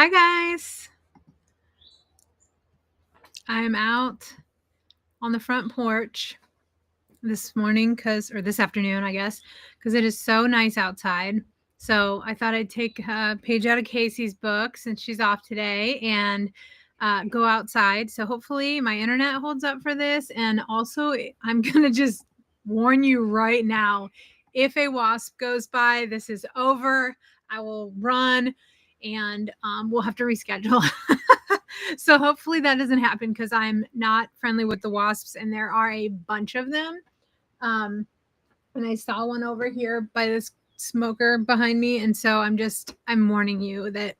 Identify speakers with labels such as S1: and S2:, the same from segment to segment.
S1: Hi guys. I'm out on the front porch this morning or this afternoon, I guess, because it is so nice outside. So I thought I'd take a page out of Casey's book since she's off today and go outside. So hopefully my internet holds up for this. And also, I'm going to just warn you right now, if a wasp goes by, this is over. I will run and we'll have to reschedule. So hopefully that doesn't happen because I'm not friendly with the wasps and there are a bunch of them. And I saw one over here by this smoker behind me. And so I'm warning you that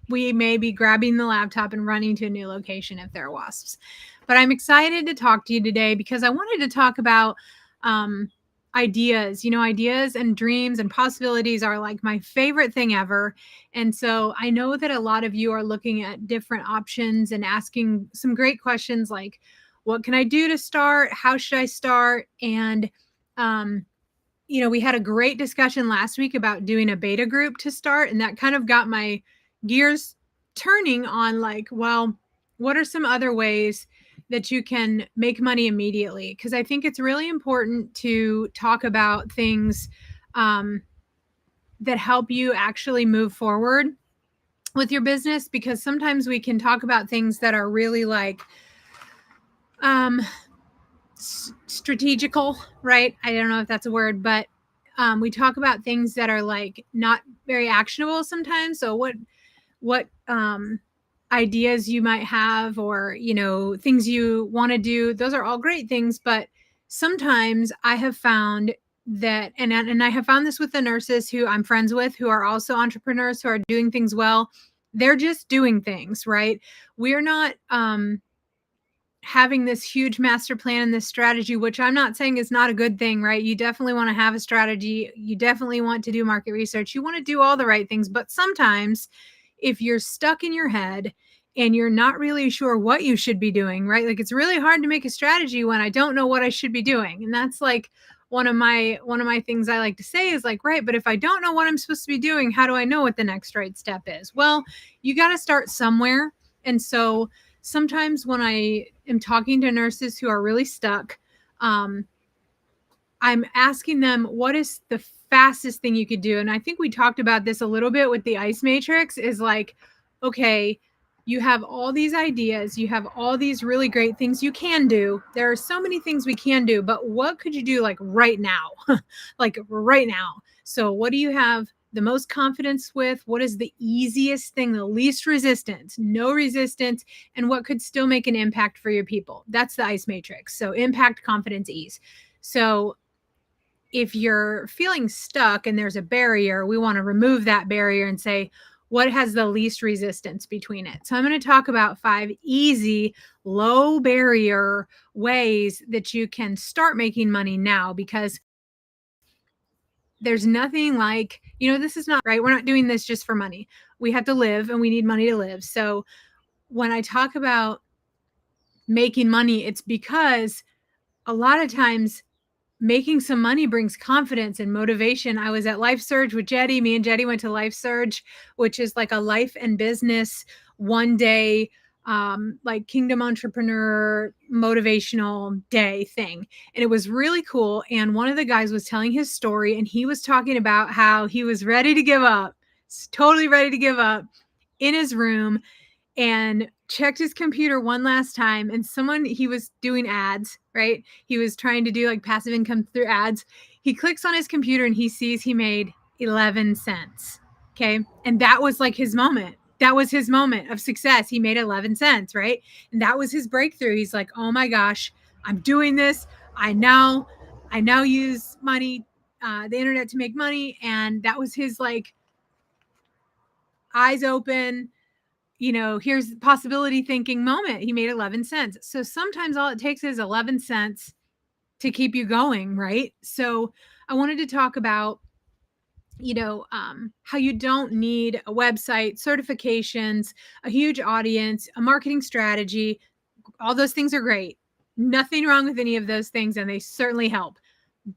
S1: we may be grabbing the laptop and running to a new location if there are wasps. But I'm excited to talk to you today because I wanted to talk about ideas. Ideas and dreams and possibilities are like my favorite thing ever. And so I know that a lot of you are looking at different options and asking some great questions like, what can I do to start? How should I start? And, we had a great discussion last week about doing a beta group to start. And that kind of got my gears turning on like, well, what are some other ways that you can make money immediately? Because I think it's really important to talk about things that help you actually move forward with your business, because sometimes we can talk about things that are really like strategical, right? I don't know if that's a word, but we talk about things that are like not very actionable sometimes. So what ideas you might have, or things you want to do, those are all great things. But sometimes I have found that, and I have found this with the nurses who I'm friends with, who are also entrepreneurs, who are doing things well. They're just doing things, right? We're not having this huge master plan and this strategy, which I'm not saying is not a good thing, right? You definitely want to have a strategy. You definitely want to do market research. You want to do all the right things. But sometimes if you're stuck in your head and you're not really sure what you should be doing, right? Like, it's really hard to make a strategy when I don't know what I should be doing. And that's like one of my things I like to say is like, right, but if I don't know what I'm supposed to be doing, how do I know what the next right step is? Well, you got to start somewhere. And so sometimes when I am talking to nurses who are really stuck, I'm asking them, what is the fastest thing you could do? And I think we talked about this a little bit with the ICE matrix, is like, okay, you have all these ideas, you have all these really great things you can do. There are so many things we can do, but what could you do like right now? Like right now. So what do you have the most confidence with? What is the easiest thing, the least resistance, no resistance, and what could still make an impact for your people? That's the ICE matrix. So impact, confidence, ease. So if you're feeling stuck and there's a barrier, we want to remove that barrier and say, what has the least resistance between it? So I'm going to talk about 5 easy, low barrier ways that you can start making money now, because there's nothing like, this is not right. We're not doing this just for money. We have to live and we need money to live. So when I talk about making money, it's because a lot of times making some money brings confidence and motivation. I was at Life Surge with Jetty. Me and Jetty went to Life Surge, which is like a life and business one day, like Kingdom Entrepreneur motivational day thing. And it was really cool. And one of the guys was telling his story, and he was talking about how he was ready to give up, totally ready to give up, in his room, and checked his computer one last time, and he was doing ads, right? He was trying to do like passive income through ads. He clicks on his computer and he sees he made 11 cents. Okay. And that was like his moment. That was his moment of success. He made 11 cents, right? And that was his breakthrough. He's like, oh my gosh, I'm doing this. I now use money, the internet, to make money. And that was his like eyes open, here's possibility thinking moment. He made 11 cents. So sometimes all it takes is 11 cents to keep you going, right? So I wanted to talk about, how you don't need a website, certifications, a huge audience, a marketing strategy. All those things are great. Nothing wrong with any of those things, and they certainly help.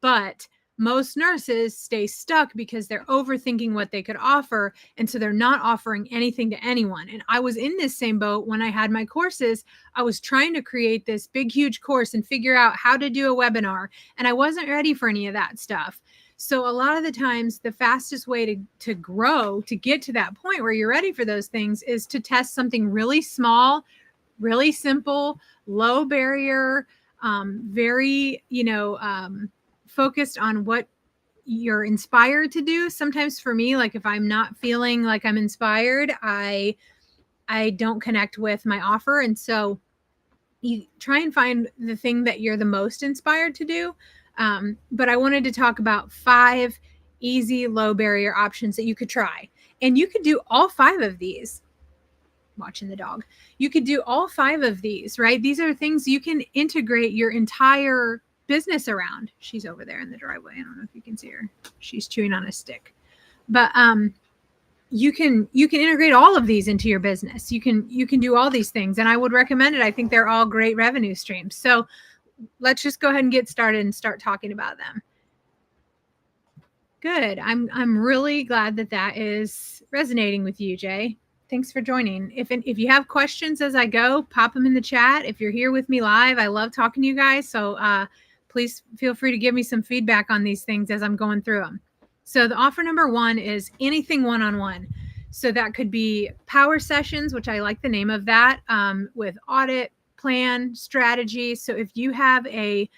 S1: But most nurses stay stuck because they're overthinking what they could offer. And so they're not offering anything to anyone. And I was in this same boat when I had my courses. I was trying to create this big, huge course and figure out how to do a webinar. And I wasn't ready for any of that stuff. So a lot of the times, the fastest way to grow, to get to that point where you're ready for those things, is to test something really small, really simple, low barrier, very, focused on what you're inspired to do. Sometimes for me, like if I'm not feeling like I'm inspired, I don't connect with my offer. And so you try and find the thing that you're the most inspired to do. But I wanted to talk about 5 easy low barrier options that you could try. And you could do all 5 of these. Watching the dog. You could do all 5 of these, right? These are things you can integrate your entire business around. She's over there in the driveway. I don't know if you can see her. She's chewing on a stick. But you can integrate all of these into your business. You can do all these things, and I would recommend it. I think they're all great revenue streams. So let's just go ahead and get started and start talking about them. Good. I'm really glad that is resonating with you, Jay. Thanks for joining. If you have questions as I go, pop them in the chat. If you're here with me live, I love talking to you guys. So please feel free to give me some feedback on these things as I'm going through them. So the offer number 1 is anything one-on-one. So that could be power sessions, which I like the name of that, with audit, plan, strategy. So if you have a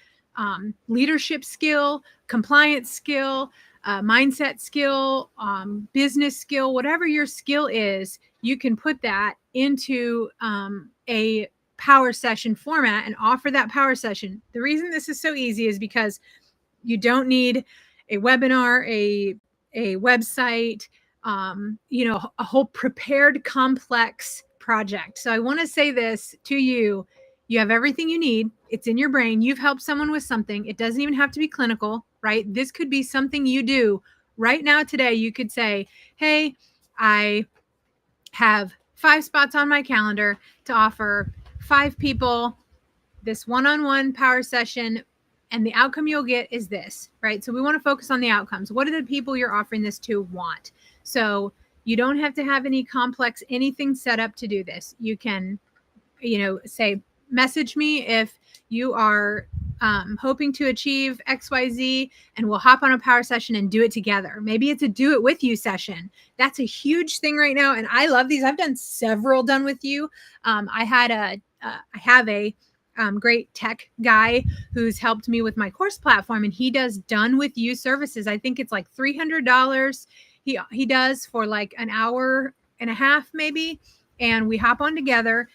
S1: leadership skill, compliance skill, mindset skill, business skill, whatever your skill is, you can put that into a power session format and offer that power session. The reason this is so easy is because you don't need a webinar, a website, a whole prepared complex project. So I want to say this to you. You have everything you need. It's in your brain. You've helped someone with something. It doesn't even have to be clinical, right? This could be something you do right now today. You could say, hey, I have 5 spots on my calendar to offer 5 people this one-on-one power session, and the outcome you'll get is this, right? So we want to focus on the outcomes. What do the people you're offering this to want? So you don't have to have any complex anything set up to do this. You can, say, message me if you are hoping to achieve XYZ, and we'll hop on a power session and do it together. Maybe it's a do it with you session. That's a huge thing right now. And I love these. I've done several done with you. I have a great tech guy who's helped me with my course platform, and he does done with you services. I think it's like $300. He does for like an hour and a half maybe, and we hop on together.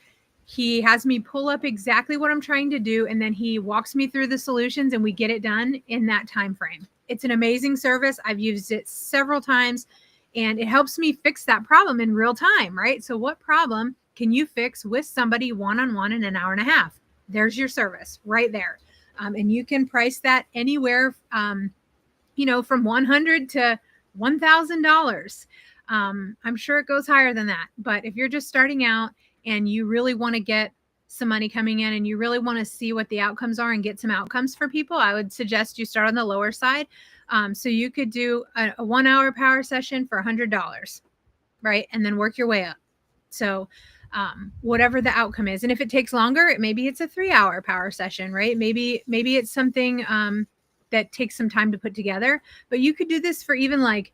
S1: He has me pull up exactly what I'm trying to do, and then he walks me through the solutions, and we get it done in that time frame. It's an amazing service. I've used it several times, and it helps me fix that problem in real time, right? So what problem can you fix with somebody one-on-one in an hour and a half? There's your service right there. And you can price that anywhere, from $100 to $1,000. I'm sure it goes higher than that. But if you're just starting out and you really want to get some money coming in and you really want to see what the outcomes are and get some outcomes for people, I would suggest you start on the lower side. So you could do a 1-hour power session for $100, right? And then work your way up. So whatever the outcome is. And if it takes longer, maybe it's a 3-hour power session, right? Maybe it's something that takes some time to put together, but you could do this for even like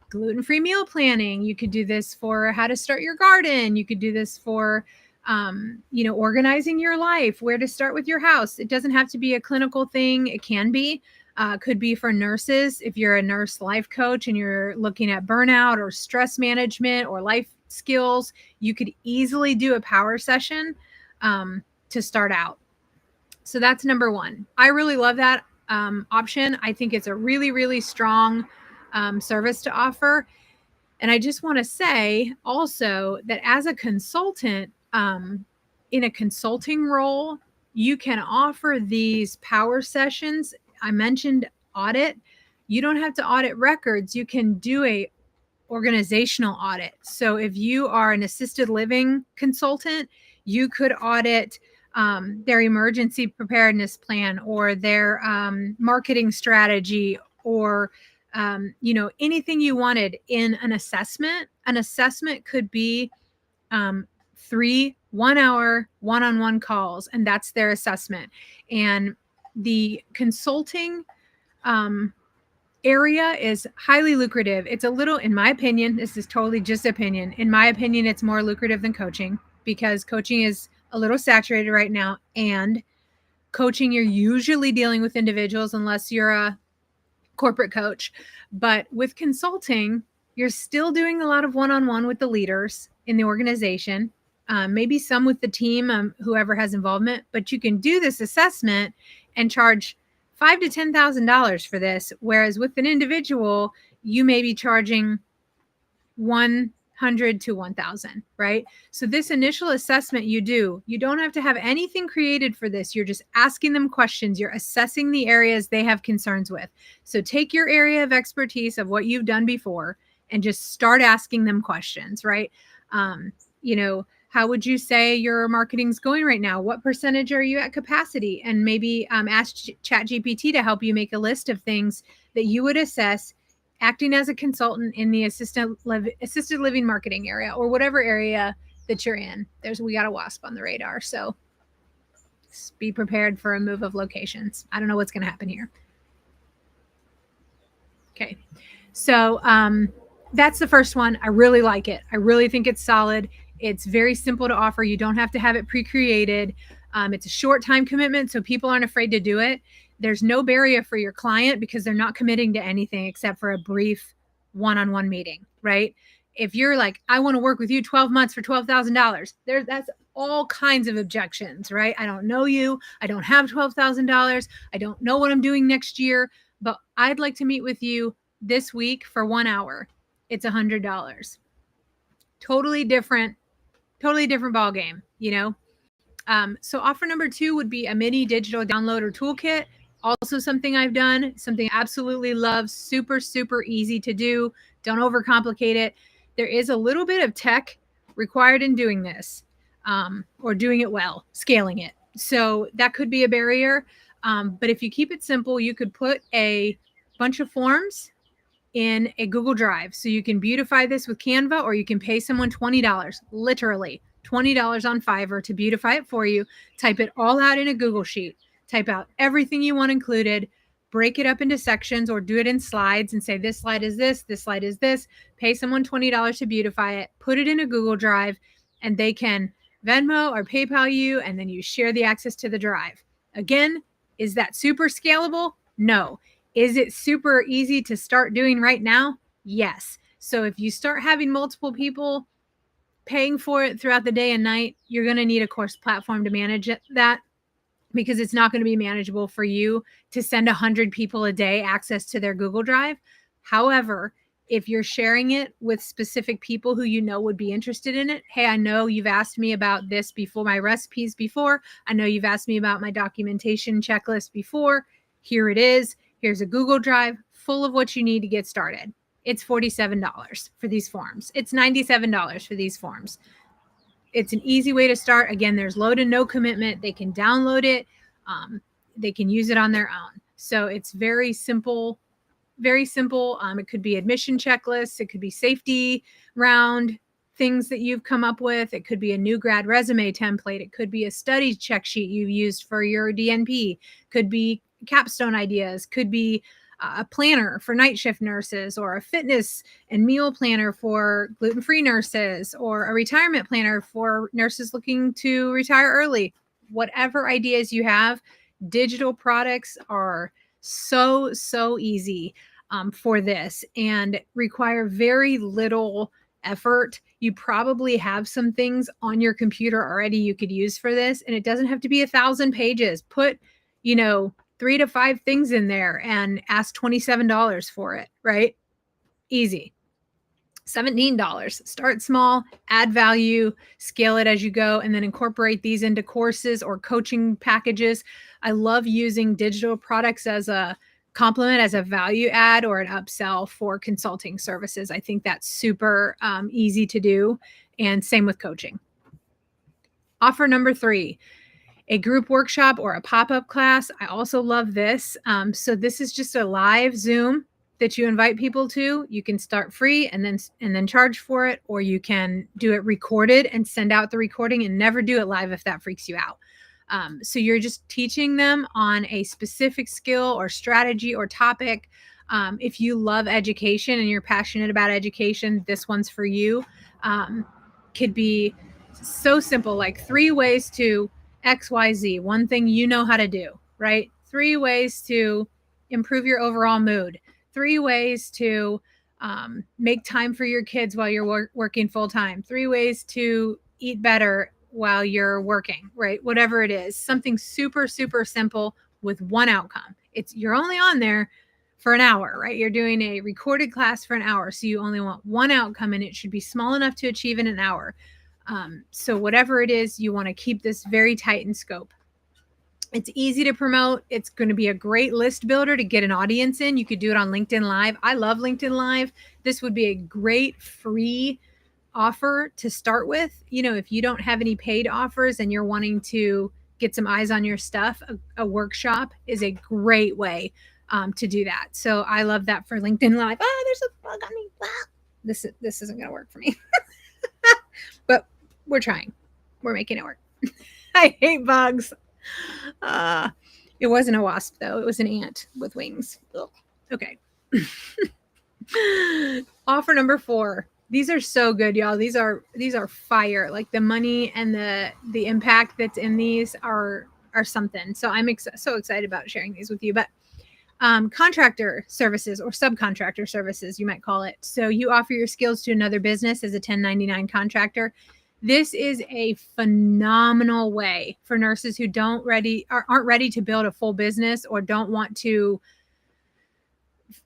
S1: gluten-free meal planning. You could do this for how to start your garden. You could do this for, organizing your life, where to start with your house. It doesn't have to be a clinical thing. It can be, could be for nurses. If you're a nurse life coach and you're looking at burnout or stress management or life skills, you could easily do a power session to start out. So that's number 1. I really love that option. I think it's a really, really strong service to offer. And I just want to say also that as a consultant, in a consulting role, you can offer these power sessions. I mentioned audit. You don't have to audit records. You can do a organizational audit. So if you are an assisted living consultant, you could audit their emergency preparedness plan or their marketing strategy or anything you wanted in an assessment. An assessment could be 3 1-hour one-on-one calls, and that's their assessment. And the consulting area is highly lucrative. It's a little, in my opinion, this is totally just opinion. In my opinion, it's more lucrative than coaching, because coaching is a little saturated right now. And coaching, you're usually dealing with individuals unless you're a corporate coach. But with consulting, you're still doing a lot of one-on-one with the leaders in the organization, maybe some with the team, whoever has involvement. But you can do this assessment and charge $5,000 to $10,000 for this, whereas with an individual, you may be charging 100 to 1,000, right? So this initial assessment you don't have to have anything created for this. You're just asking them questions. You're assessing the areas they have concerns with. So take your area of expertise of what you've done before and just start asking them questions, right? How would you say your marketing's going right now? What percentage are you at capacity? And maybe ask ChatGPT to help you make a list of things that you would assess acting as a consultant in the assisted living marketing area, or whatever area that you're in. We got a wasp on the radar, so be prepared for a move of locations. I don't know what's going to happen here. Okay, so that's the first one. I really like it. I really think it's solid. It's very simple to offer. You don't have to have it pre-created. It's a short time commitment, so people aren't afraid to do it. There's no barrier for your client because they're not committing to anything except for a brief one-on-one meeting, right? If you're like, I want to work with you 12 months for $12,000, that's all kinds of objections, right? I don't know you. I don't have $12,000. I don't know what I'm doing next year, but I'd like to meet with you this week for 1 hour. It's $100. Totally different ball game, So offer number 2 would be a mini digital downloader toolkit. Also something I've done, something I absolutely love, super, super easy to do. Don't overcomplicate it. There is a little bit of tech required in doing this, or doing it well, scaling it. So that could be a barrier. But if you keep it simple, you could put a bunch of forms in a Google Drive. So you can beautify this with Canva, or you can pay someone $20, literally $20 on Fiverr to beautify it for you. Type it all out in a Google Sheet. Type out everything you want included, break it up into sections, or do it in slides and say, this slide is this slide is this. Pay someone $20 to beautify it, put it in a Google Drive, and they can Venmo or PayPal you, and then you share the access to the drive. Again, is that super scalable? No. Is it super easy to start doing right now? Yes. So if you start having multiple people paying for it throughout the day and night, you're going to need a course platform to manage that, because it's not going to be manageable for you to send 100 people a day access to their Google Drive. However, if you're sharing it with specific people who you know would be interested in it, hey, I know you've asked me about this before, my recipes before. I know you've asked me about my documentation checklist before. Here it is. Here's a Google Drive full of what you need to get started. It's $47 for these forms. It's $97 for these forms. It's an easy way to start. Again, there's low to no commitment. They can download it. They can use it on their own. So it's very simple, very simple. It could be admission checklists. It could be safety round things that you've come up with. It could be a new grad resume template. It could be a study check sheet you've used for your DNP. Could be capstone ideas. Could be a planner for night shift nurses, or a fitness and meal planner for gluten-free nurses, or a retirement planner for nurses looking to retire early. Whatever ideas you have, digital products are so easy for this and require very little effort. You probably have some things on your computer already you could use for this, and it doesn't have to be 1,000 pages. Put, 3 to 5 things in there and ask $27 for it, right? Easy. $17. Start small, add value, scale it as you go, and then incorporate these into courses or coaching packages. I love using digital products as a complement, as a value add or an upsell for consulting services. I think that's super easy to do, and same with coaching. Offer number 3. a group workshop or a pop-up class. I also love this. So this is just a live Zoom that you invite people to. You can start free and then charge for it, or you can do it recorded and send out the recording and never do it live if that freaks you out. So you're just teaching them on a specific skill or strategy or topic. If you love education and you're passionate about education, this one's for you. Could be so simple, like 3 ways to XYZ, one thing you know how to do, right? 3 ways to improve your overall mood, 3 ways to make time for your kids while you're working full time, 3 ways to eat better while you're working, right? Whatever it is, something super, super simple with one outcome. You're only on there for an hour, right? You're doing a recorded class for an hour. So you only want one outcome, and it should be small enough to achieve in an hour. So whatever it is, you want to keep this very tight in scope. It's easy to promote. It's going to be a great list builder to get an audience in. You could do it on LinkedIn Live. I love LinkedIn Live. This would be a great free offer to start with. If you don't have any paid offers and you're wanting to get some eyes on your stuff, a workshop is a great way to do that. So I love that for LinkedIn Live. Oh, there's a bug on me. Ah, this isn't going to work for me. But we're trying. We're making it work. I hate bugs. It wasn't a wasp, though. It was an ant with wings. Ugh. Okay. Offer number 4. These are so good, y'all. These are fire. Like the money and the impact that's in these are something. So I'm so excited about sharing these with you. But contractor services or subcontractor services, you might call it. So you offer your skills to another business as a 1099 contractor. This is a phenomenal way for nurses who aren't ready to build a full business or don't want to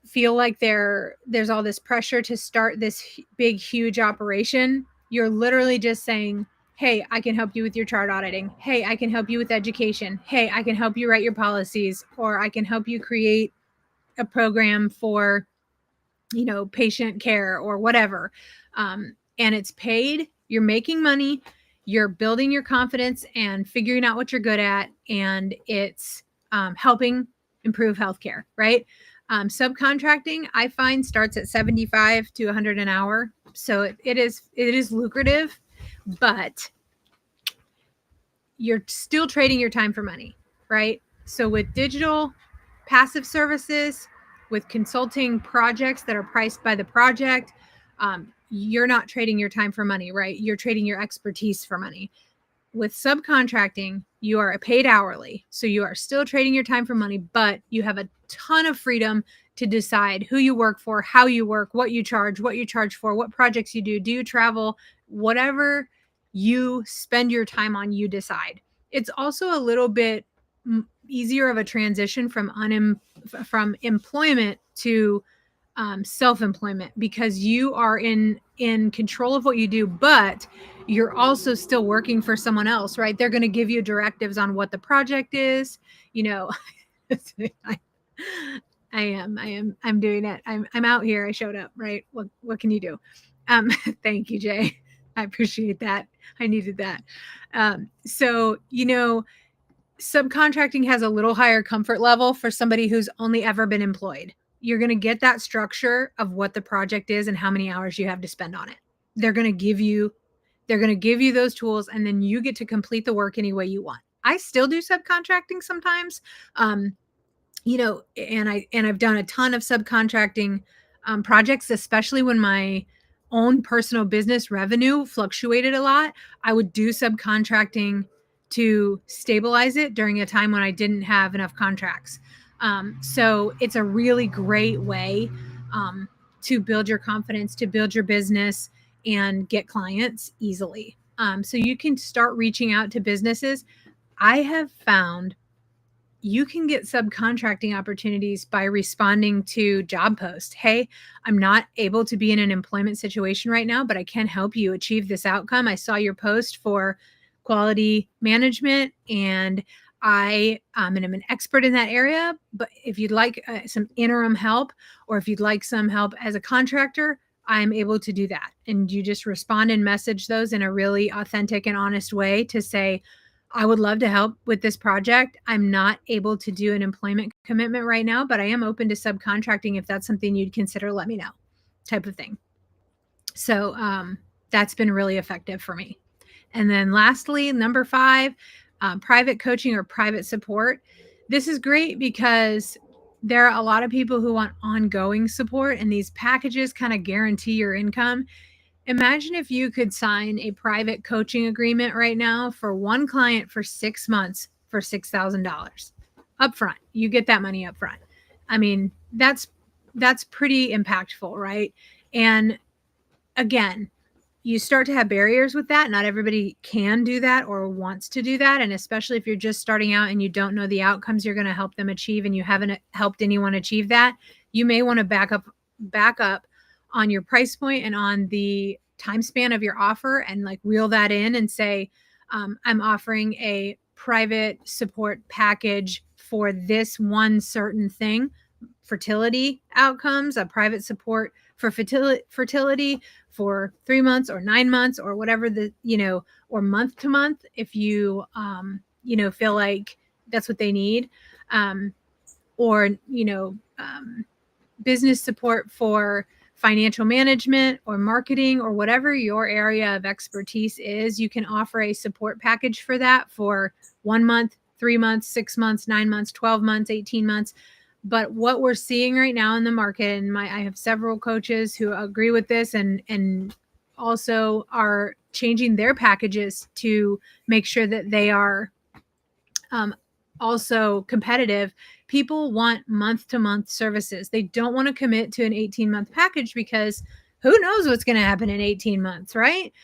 S1: feel like there's all this pressure to start this big, huge operation. You're literally just saying, hey, I can help you with your chart auditing. Hey, I can help you with education. Hey, I can help you write your policies, or I can help you create a program for, patient care or whatever. And it's paid. You're making money. You're building your confidence and figuring out what you're good at. And it's helping improve healthcare, right? Subcontracting, I find, starts at 75 to 100 an hour. So it is lucrative, but you're still trading your time for money, right? So with digital passive services, with consulting projects that are priced by the project, you're not trading your time for money, right? You're trading your expertise for money. With subcontracting, you are paid hourly. So you are still trading your time for money, but you have a ton of freedom to decide who you work for, how you work, what you charge for, what projects you do you travel, whatever you spend your time on, you decide. It's also a little bit easier of a transition from employment to self-employment, because you are in control of what you do, but you're also still working for someone else, right? They're going to give you directives on what the project is. I'm doing it. I'm out here. I showed up, right? What can you do? Thank you, Jay. I appreciate that. I needed that. So, subcontracting has a little higher comfort level for somebody who's only ever been employed. You're going to get that structure of what the project is and how many hours you have to spend on it. They're going to give you those tools, and then you get to complete the work any way you want. I still do subcontracting sometimes. And I've done a ton of subcontracting projects, especially when my own personal business revenue fluctuated a lot. I would do subcontracting to stabilize it during a time when I didn't have enough contracts. So it's a really great way to build your confidence, to build your business, and get clients easily. So you can start reaching out to businesses. I have found you can get subcontracting opportunities by responding to job posts. Hey, I'm not able to be in an employment situation right now, but I can help you achieve this outcome. I saw your post for quality management, and I am an expert in that area. But if you'd like some interim help, or if you'd like some help as a contractor, I'm able to do that. And you just respond and message those in a really authentic and honest way to say, I would love to help with this project. I'm not able to do an employment commitment right now, but I am open to subcontracting. If that's something you'd consider, let me know, type of thing. So that's been really effective for me. And then lastly, number 5, private coaching or private support. This is great because there are a lot of people who want ongoing support, and these packages kind of guarantee your income. Imagine if you could sign a private coaching agreement right now for one client for 6 months for $6,000 upfront. You get that money upfront. I mean, that's pretty impactful, right? And again, you start to have barriers with that. Not everybody can do that or wants to do that. And especially if you're just starting out and you don't know the outcomes you're going to help them achieve and you haven't helped anyone achieve that, you may want to back up on your price point and on the time span of your offer and like reel that in and say, I'm offering a private support package for this one certain thing, fertility outcomes, a private support for fertility for 3 months or 9 months or whatever or month to month if you feel like that's what they need, or business support for financial management or marketing or whatever your area of expertise is. You can offer a support package for that for 1 month, 3 months, 6 months, 9 months, 12 months, 18 months. But what we're seeing right now in the market, and I have several coaches who agree with this and also are changing their packages to make sure that they are also competitive. People want month-to-month services. They don't want to commit to an 18-month package because who knows what's going to happen in 18 months, right?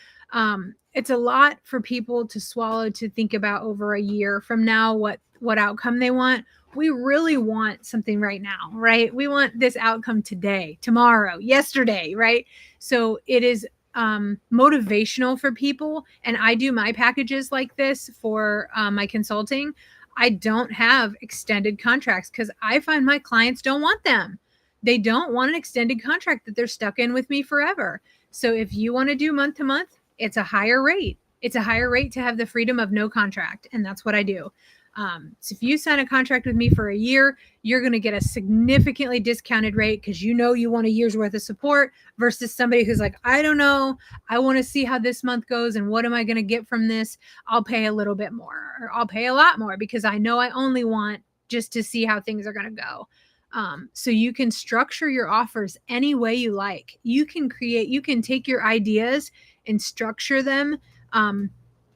S1: It's a lot for people to swallow, to think about over a year from now what outcome they want. We really want something right now, right? We want this outcome today, tomorrow, yesterday, right? So it is motivational for people. And I do my packages like this for my consulting. I don't have extended contracts because I find my clients don't want them. They don't want an extended contract that they're stuck in with me forever. So if you want to do month to month, it's a higher rate. It's a higher rate to have the freedom of no contract. And that's what I do. So if you sign a contract with me for a year, you're going to get a significantly discounted rate because you want a year's worth of support versus somebody who's like, I don't know, I want to see how this month goes and what am I going to get from this? I'll pay a little bit more or I'll pay a lot more because I know I only want just to see how things are going to go. So you can structure your offers any way you like. You can take your ideas and structure them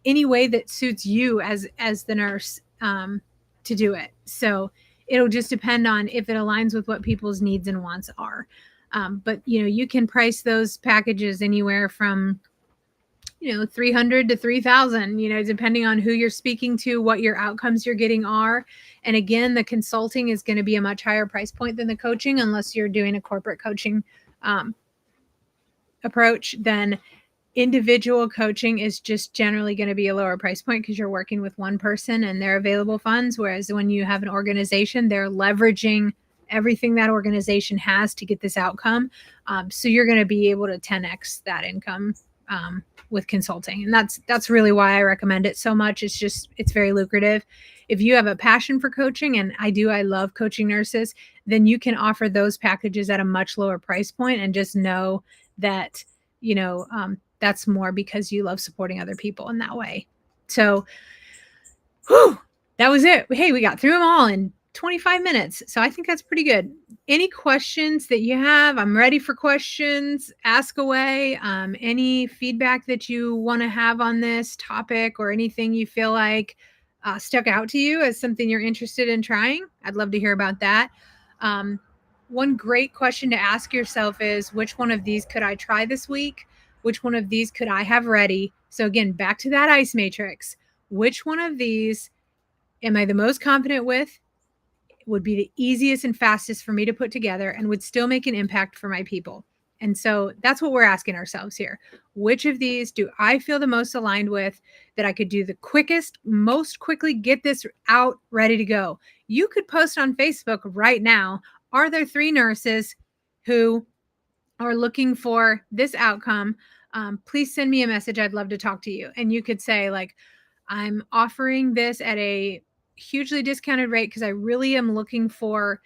S1: any way that suits you as the nurse to do it. So it'll just depend on if it aligns with what people's needs and wants are. But you can price those packages anywhere from 300 to 3,000, depending on who you're speaking to, what your outcomes you're getting are. And again, the consulting is going to be a much higher price point than the coaching, unless you're doing a corporate coaching approach. Then individual coaching is just generally going to be a lower price point because you're working with one person and their available funds. Whereas when you have an organization, they're leveraging everything that organization has to get this outcome. So you're going to be able to 10x that income with consulting. And that's really why I recommend it so much. It's very lucrative. If you have a passion for coaching, and I love coaching nurses, then you can offer those packages at a much lower price point and just know that, that's more because you love supporting other people in that way. So that was it. Hey, we got through them all in 25 minutes. So I think that's pretty good. Any questions that you have? I'm ready for questions. Ask away. Any feedback that you want to have on this topic or anything you feel like stuck out to you as something you're interested in trying? I'd love to hear about that. One great question to ask yourself is, which one of these could I try this week? Which one of these could I have ready? So again, back to that ICE matrix. Which one of these am I the most confident with? Would be the easiest and fastest for me to put together and would still make an impact for my people. And so that's what we're asking ourselves here. Which of these do I feel the most aligned with, that I could do the quickest, most quickly get this out, ready to go? You could post on Facebook right now, are there 3 nurses who are looking for this outcome? Please send me a message. I'd love to talk to you. And you could say like, I'm offering this at a hugely discounted rate because I really am looking for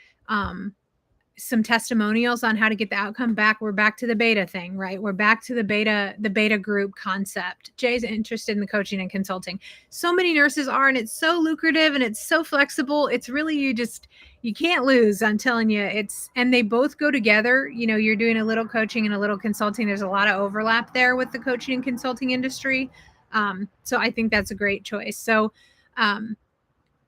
S1: some testimonials on how to get the outcome back. We're back to the beta thing, right? We're back to the beta group concept. Jay's interested in the coaching and consulting. So many nurses are, and it's so lucrative and it's so flexible. It's really, you can't lose. I'm telling you, and they both go together. You're doing a little coaching and a little consulting. There's a lot of overlap there with the coaching and consulting industry. So I think that's a great choice. So,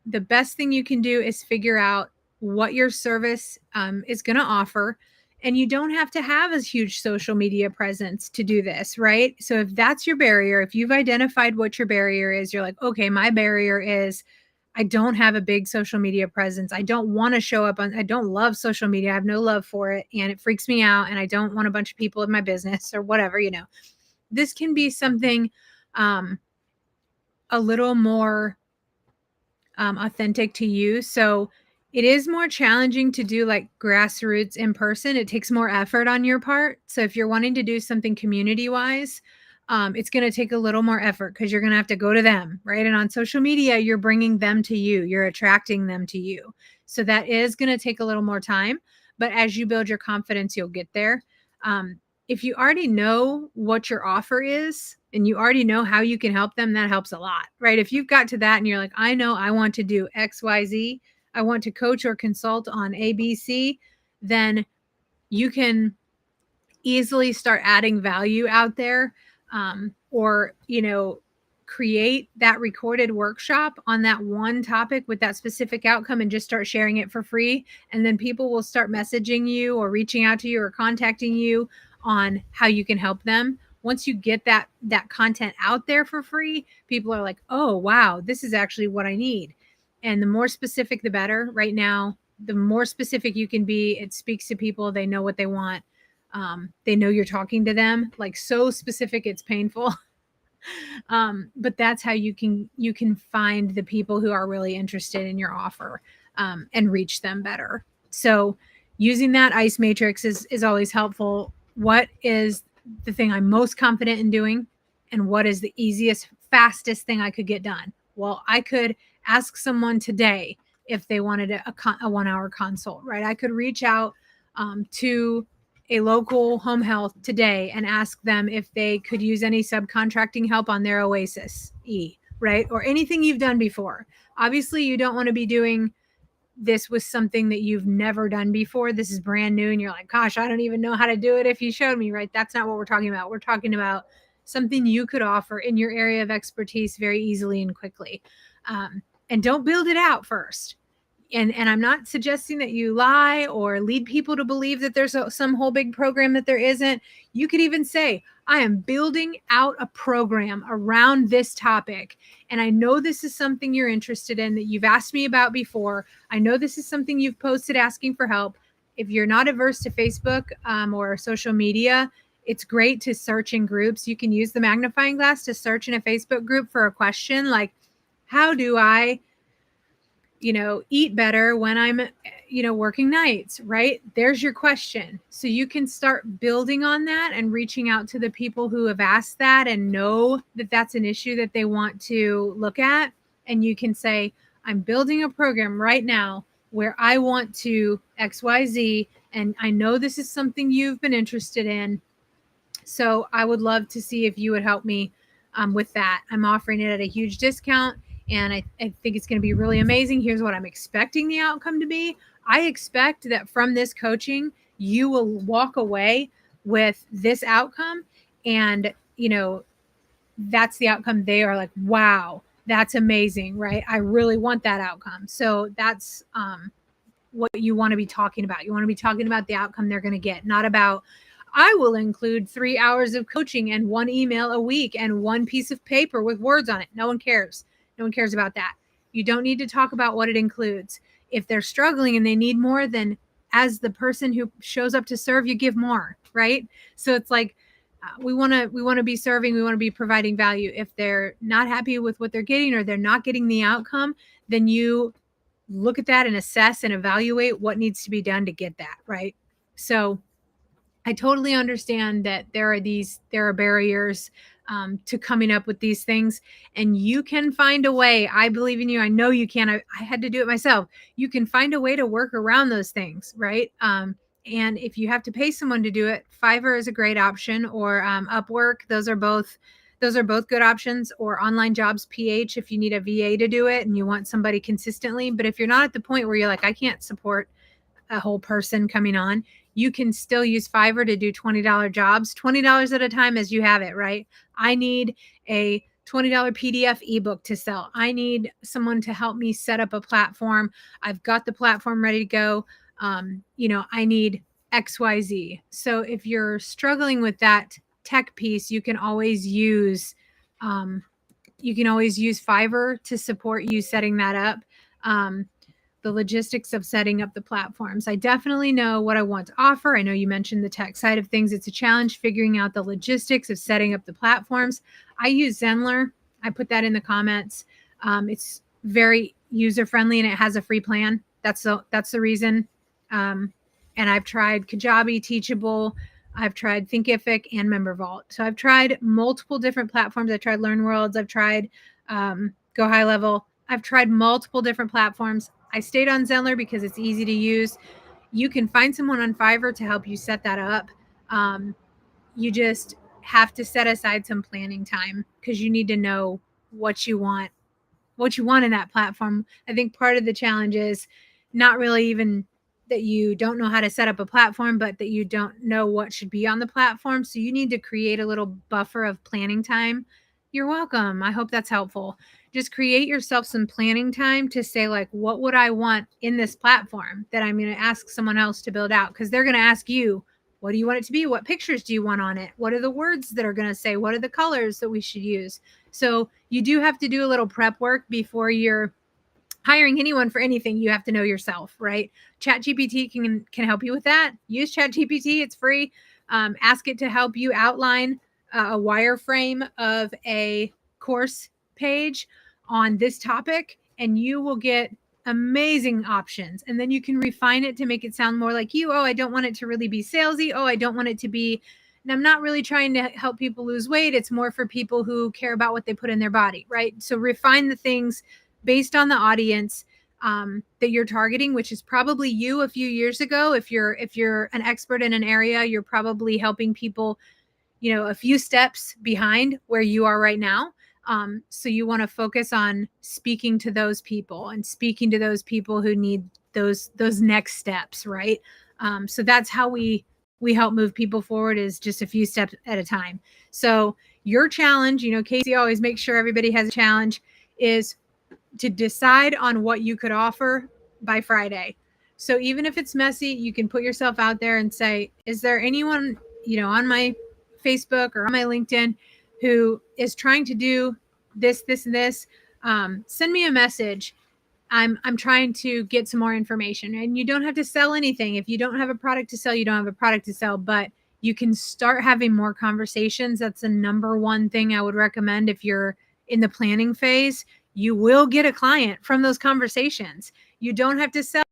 S1: the best thing you can do is figure out what your service is going to offer. And you don't have to have a huge social media presence to do this, right? So if that's your barrier, if you've identified what your barrier is, you're like, okay, my barrier is I don't have a big social media presence. I don't want to show up I don't love social media. I have no love for it. And it freaks me out. And I don't want a bunch of people in my business or whatever, This can be something a little more authentic to you. So it is more challenging to do like grassroots in person. It takes more effort on your part. So if you're wanting to do something community wise, it's going to take a little more effort because you're going to have to go to them, right? And on social media, you're bringing them to you, you're attracting them to you. So that is going to take a little more time. But as you build your confidence, you'll get there. If you already know what your offer is and you already know how you can help them, that helps a lot, right? If you've got to that and you're like, I know I want to do XYZ, I want to coach or consult on ABC, then you can easily start adding value out there, or, create that recorded workshop on that one topic with that specific outcome and just start sharing it for free. And then people will start messaging you or reaching out to you or contacting you on how you can help them. Once you get that content out there for free, people are like, oh, wow, this is actually what I need. And the more specific, the better. Right now, the more specific you can be, it speaks to people. They know what they want. They know you're talking to them, like so specific, it's painful. But that's how you can find the people who are really interested in your offer, and reach them better. So using that ICE matrix is always helpful. What is the thing I'm most confident in doing? And what is the easiest, fastest thing I could get done? Well, I could ask someone today if they wanted a 1-hour consult, right? I could reach out to a local home health today and ask them if they could use any subcontracting help on their Oasis E, right? Or anything you've done before. Obviously, you don't want to be doing this with something that you've never done before. This is brand new and you're like, gosh, I don't even know how to do it if you showed me, right? That's not what we're talking about. We're talking about something you could offer in your area of expertise very easily and quickly. And don't build it out first. And I'm not suggesting that you lie or lead people to believe that there's some whole big program that there isn't. You could even say, I am building out a program around this topic. And I know this is something you're interested in that you've asked me about before. I know this is something you've posted asking for help. If you're not averse to Facebook or social media, it's great to search in groups. You can use the magnifying glass to search in a Facebook group for a question like, how do I eat better when I'm, working nights, right? There's your question. So you can start building on that and reaching out to the people who have asked that and know that that's an issue that they want to look at. And you can say, I'm building a program right now where I want to XYZ. And I know this is something you've been interested in. So I would love to see if you would help me with that. I'm offering it at a huge discount. And I think it's going to be really amazing. Here's what I'm expecting the outcome to be. I expect that from this coaching, you will walk away with this outcome. And, that's the outcome. They are like, wow, that's amazing, right? I really want that outcome. So that's what you want to be talking about. You want to be talking about the outcome they're going to get, not about, I will include 3 hours of coaching and 1 email a week and 1 piece of paper with words on it. No one cares. No one cares about that. You don't need to talk about what it includes. If they're struggling and they need more, then as the person who shows up to serve, you give more, right? So it's like we want to be serving, we want to be providing value. If they're not happy with what they're getting or they're not getting the outcome, then you look at that and assess and evaluate what needs to be done to get that, right? So I totally understand that there are barriers. to coming up with these things. And you can find a way. I believe in you. I know you can. I had to do it myself. You can find a way to work around those things, right? And if you have to pay someone to do it, Fiverr is a great option, or Upwork. Those are both good options, or Online Jobs PH if you need a VA to do it and you want somebody consistently. But if you're not at the point where you're like, I can't support a whole person coming on, you can still use Fiverr to do $20 jobs, $20 at a time as you have it, right? I need a $20 PDF ebook to sell. I need someone to help me set up a platform. I've got the platform ready to go. I need XYZ. So if you're struggling with that tech piece, you can always use Fiverr to support you setting that up. The logistics of setting up the platforms. I definitely know what I want to offer. I know you mentioned the tech side of things. It's a challenge figuring out the logistics of setting up the platforms. I use Zenler. I put that in the comments. It's very user friendly and it has a free plan. That's the reason. And I've tried Kajabi, Teachable. I've tried Thinkific and MemberVault. So I've tried multiple different platforms. I've tried LearnWorlds. I've tried Go High Level. I've tried multiple different platforms. I stayed on Zenler because it's easy to use. You can find someone on Fiverr to help you set that up. You just have to set aside some planning time because you need to know what you want in that platform. I think part of the challenge is not really even that you don't know how to set up a platform, but that you don't know what should be on the platform. So you need to create a little buffer of planning time. You're welcome. I hope that's helpful. Just create yourself some planning time to say, like, what would I want in this platform that I'm going to ask someone else to build out? Because they're going to ask you, what do you want it to be? What pictures do you want on it? What are the words that are going to say? What are the colors that we should use? So you do have to do a little prep work before you're hiring anyone for anything. You have to know yourself, right? ChatGPT can help you with that. Use ChatGPT. It's free. Ask it to help you outline a wireframe of a course page on this topic, and you will get amazing options. And then you can refine it to make it sound more like you. Oh, I don't want it to really be salesy. Oh, I don't want it to be, and I'm not really trying to help people lose weight. It's more for people who care about what they put in their body, right? So refine the things based on the audience that you're targeting, which is probably you a few years ago. If you're an expert in an area, you're probably helping people, a few steps behind where you are right now. So you want to focus on speaking to those people and speaking to those people who need those next steps, right? So that's how we help move people forward, is just a few steps at a time. So your challenge, Casey always makes sure everybody has a challenge, is to decide on what you could offer by Friday. So even if it's messy, you can put yourself out there and say, is there anyone, on my Facebook or on my LinkedIn who is trying to do this, and this? Send me a message. I'm trying to get some more information. And you don't have to sell anything. If you don't have a product to sell, you don't have a product to sell, but you can start having more conversations. That's the number one thing I would recommend. If you're in the planning phase, you will get a client from those conversations. You don't have to sell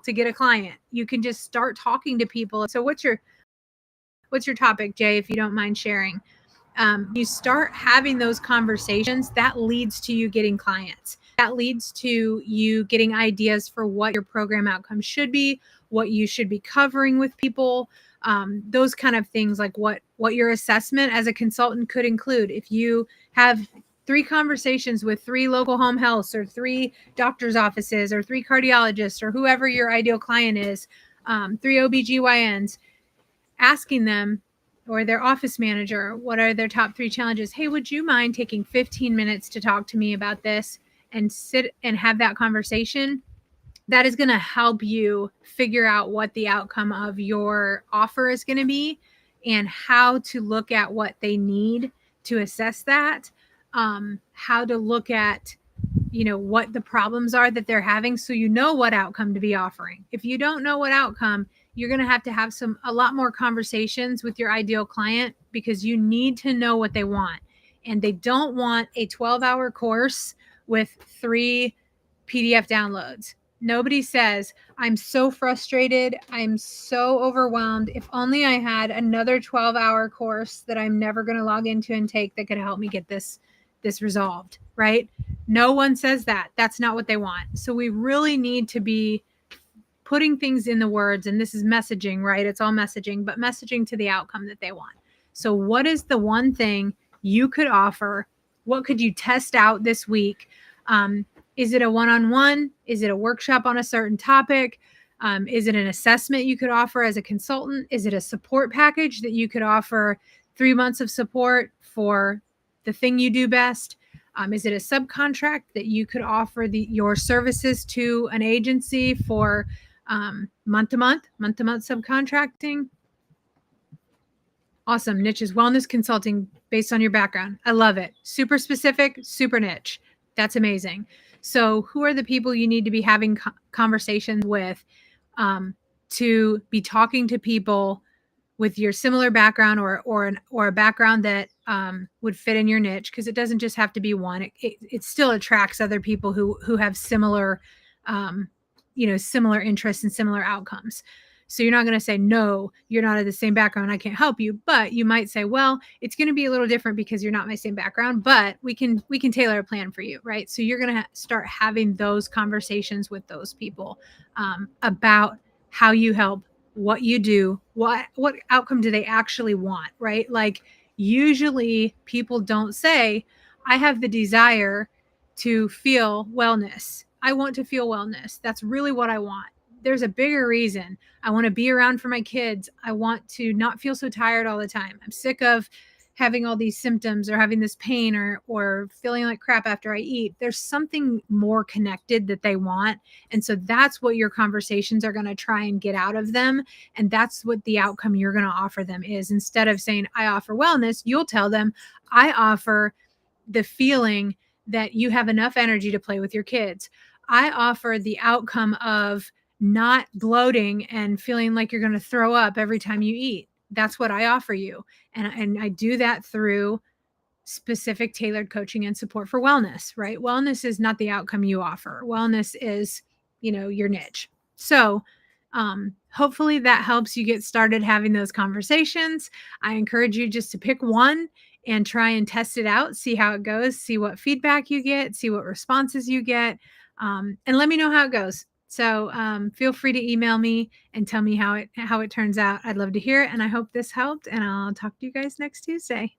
S1: to get a client. You can just start talking to people. So what's your topic, Jay, if you don't mind sharing? You start having those conversations, that leads to you getting clients. That leads to you getting ideas for what your program outcomes should be, what you should be covering with people, those kind of things, like what your assessment as a consultant could include. If you have 3 conversations with 3 local home healths or 3 doctor's offices or 3 cardiologists or whoever your ideal client is, 3 OBGYNs, asking them, or their office manager, what are their top 3 challenges? Hey, would you mind taking 15 minutes to talk to me about this, and sit and have that conversation? That is going to help you figure out what the outcome of your offer is going to be and how to look at what they need to assess that, how to look at what the problems are that they're having, so you know what outcome to be offering. If you don't know what outcome, you're going to have a lot more conversations with your ideal client, because you need to know what they want. And they don't want a 12-hour course with 3 PDF downloads. Nobody says, I'm so frustrated. I'm so overwhelmed. If only I had another 12-hour course that I'm never going to log into and take that could help me get this resolved, right? No one says that. That's not what they want. So we really need to be putting things in the words, and this is messaging, right? It's all messaging, but messaging to the outcome that they want. So what is the one thing you could offer? What could you test out this week? Is it a one-on-one? Is it a workshop on a certain topic? Is it an assessment you could offer as a consultant? Is it a support package that you could offer 3 months of support for the thing you do best? Is it a subcontract that you could offer your services to an agency for month to month subcontracting? Awesome. Niche is wellness consulting based on your background. I love it. Super specific, super niche. That's amazing. So who are the people you need to be having conversations with to be talking to people with your similar background or a background that would fit in your niche? Because it doesn't just have to be one. It still attracts other people who have similar similar interests and similar outcomes. So you're not going to say, no, you're not of the same background, I can't help you. But you might say, well, it's going to be a little different because you're not my same background, but we can tailor a plan for you, right? So you're going to start having those conversations with those people about how you help, what you do, what outcome do they actually want, right? Like usually people don't say, I have the desire to feel wellness. I want to feel wellness. That's really what I want. There's a bigger reason. I want to be around for my kids. I want to not feel so tired all the time. I'm sick of having all these symptoms or having this pain or feeling like crap after I eat. There's something more connected that they want. And so that's what your conversations are going to try and get out of them. And that's what the outcome you're going to offer them is. Instead of saying, I offer wellness, you'll tell them, I offer the feeling that you have enough energy to play with your kids. I offer the outcome of not bloating and feeling like you're going to throw up every time you eat. That's what I offer you. And I do that through specific tailored coaching and support for wellness, right? Wellness is not the outcome you offer. Wellness is, your niche. So hopefully that helps you get started having those conversations. I encourage you just to pick one and try and test it out, see how it goes, see what feedback you get, see what responses you get, and let me know how it goes. So feel free to email me and tell me how it turns out. I'd love to hear it, and I hope this helped, and I'll talk to you guys next Tuesday.